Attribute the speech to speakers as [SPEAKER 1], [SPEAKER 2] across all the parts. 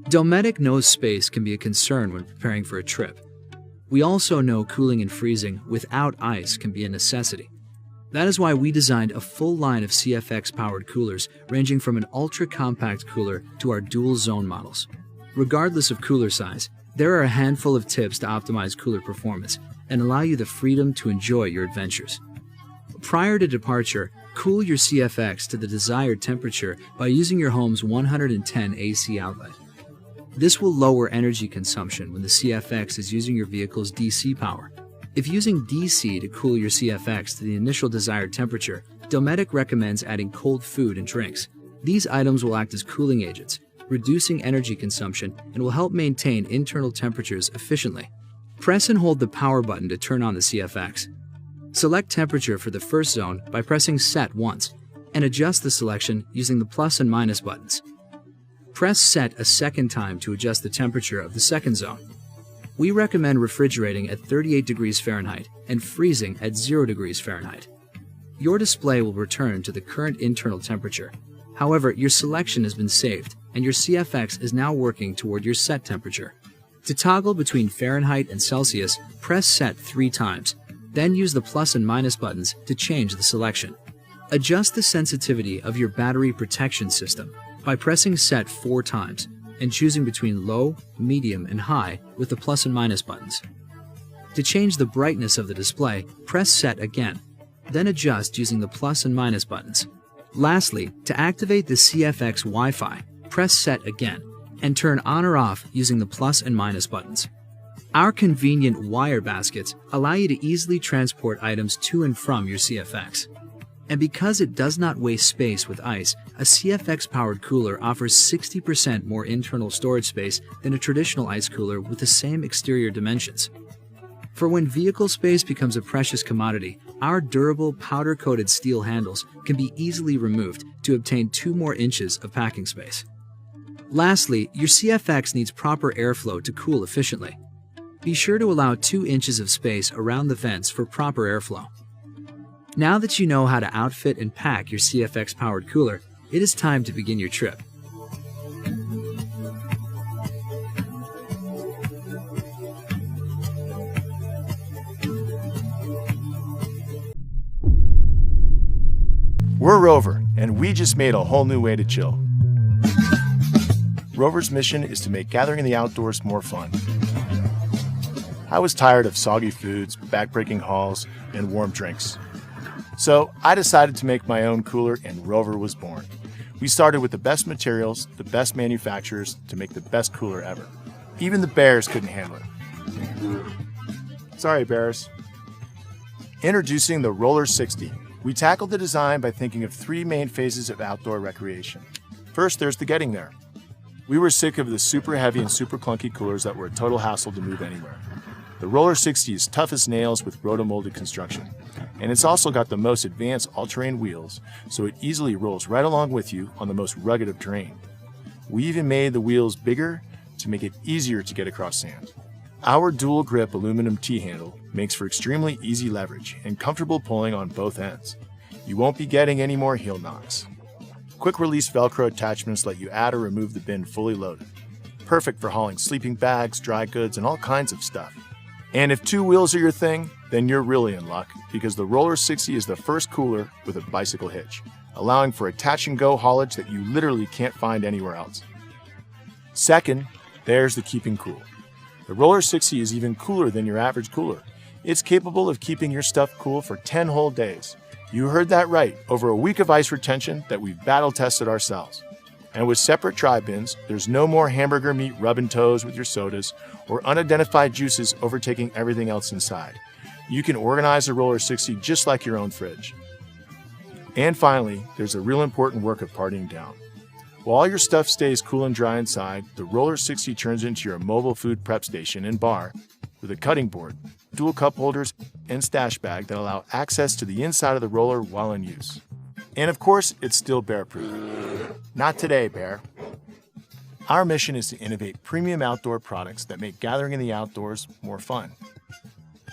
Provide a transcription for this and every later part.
[SPEAKER 1] Dometic knows space can be a concern when preparing for a trip. We also know cooling and freezing without ice can be a necessity. That is why we designed a full line of CFX-powered coolers ranging from an ultra-compact cooler to our dual-zone models. Regardless of cooler size, there are a handful of tips to optimize cooler performance and allow you the freedom to enjoy your adventures. Prior to departure, cool your CFX to the desired temperature by using your home's 110 AC outlet. This will lower energy consumption when the CFX is using your vehicle's DC power. If using DC to cool your CFX to the initial desired temperature, Dometic recommends adding cold food and drinks. These items will act as cooling agents, reducing energy consumption, and will help maintain internal temperatures efficiently. Press and hold the power button to turn on the CFX. Select temperature for the first zone by pressing Set once, and adjust the selection using the plus and minus buttons. Press Set a second time to adjust the temperature of the second zone. We recommend refrigerating at 38 degrees Fahrenheit and freezing at 0 degrees Fahrenheit. Your display will return to the current internal temperature. However, your selection has been saved, and your CFX is now working toward your set temperature. To toggle between Fahrenheit and Celsius, press Set 3 times, then use the plus and minus buttons to change the selection. Adjust the sensitivity of your battery protection system by pressing Set 4 times and choosing between low, medium, and high with the plus and minus buttons. To change the brightness of the display, press Set again, then adjust using the plus and minus buttons. Lastly, to activate the CFX Wi-Fi, press Set again and turn on or off using the plus and minus buttons. Our convenient wire baskets allow you to easily transport items to and from your CFX. And because it does not waste space with ice, a CFX-powered cooler offers 60% more internal storage space than a traditional ice cooler with the same exterior dimensions. For when vehicle space becomes a precious commodity, our durable powder-coated steel handles can be easily removed to obtain 2 more inches of packing space. Lastly, your CFX needs proper airflow to cool efficiently. Be sure to allow 2 inches of space around the vents for proper airflow. Now that you know how to outfit and pack your CFX-powered cooler, it is time to begin your trip.
[SPEAKER 2] We're RovR, and we just made a whole new way to chill. RovR's mission is to make gathering in the outdoors more fun. I was tired of soggy foods, backbreaking hauls, and warm drinks. So I decided to make my own cooler, and RovR was born. We started with the best materials, the best manufacturers to make the best cooler ever. Even the bears couldn't handle it. Sorry, bears. Introducing the Roller 60. We tackled the design by thinking of 3 main phases of outdoor recreation. First, there's the getting there. We were sick of the super heavy and super clunky coolers that were a total hassle to move anywhere. The Roller 60 is tough as nails with rotomolded construction, and it's also got the most advanced all-terrain wheels, so it easily rolls right along with you on the most rugged of terrain. We even made the wheels bigger to make it easier to get across sand. Our dual-grip aluminum T-handle makes for extremely easy leverage and comfortable pulling on both ends. You won't be getting any more heel knocks. Quick-release Velcro attachments let you add or remove the bin fully loaded. Perfect for hauling sleeping bags, dry goods, and all kinds of stuff. And if 2 wheels are your thing, then you're really in luck, because the Roller 60 is the first cooler with a bicycle hitch, allowing for a touch-and-go haulage that you literally can't find anywhere else. Second, there's the keeping cool. The Roller 60 is even cooler than your average cooler. It's capable of keeping your stuff cool for 10 whole days. You heard that right, over a week of ice retention that we've battle-tested ourselves. And with separate dry bins, there's no more hamburger meat rubbing toes with your sodas or unidentified juices overtaking everything else inside. You can organize the Roller 60 just like your own fridge. And finally, there's a real important work of partying down. While all your stuff stays cool and dry inside, the Roller 60 turns into your mobile food prep station and bar with a cutting board, dual cup holders, and stash bag that allow access to the inside of the roller while in use. And of course, it's still bear-proof. Not today, bear. Our mission is to innovate premium outdoor products that make gathering in the outdoors more fun.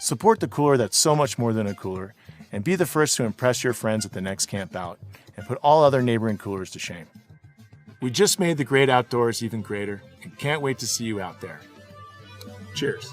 [SPEAKER 2] Support the cooler that's so much more than a cooler, and be the first to impress your friends at the next camp out, and put all other neighboring coolers to shame. We just made the great outdoors even greater and can't wait to see you out there. Cheers.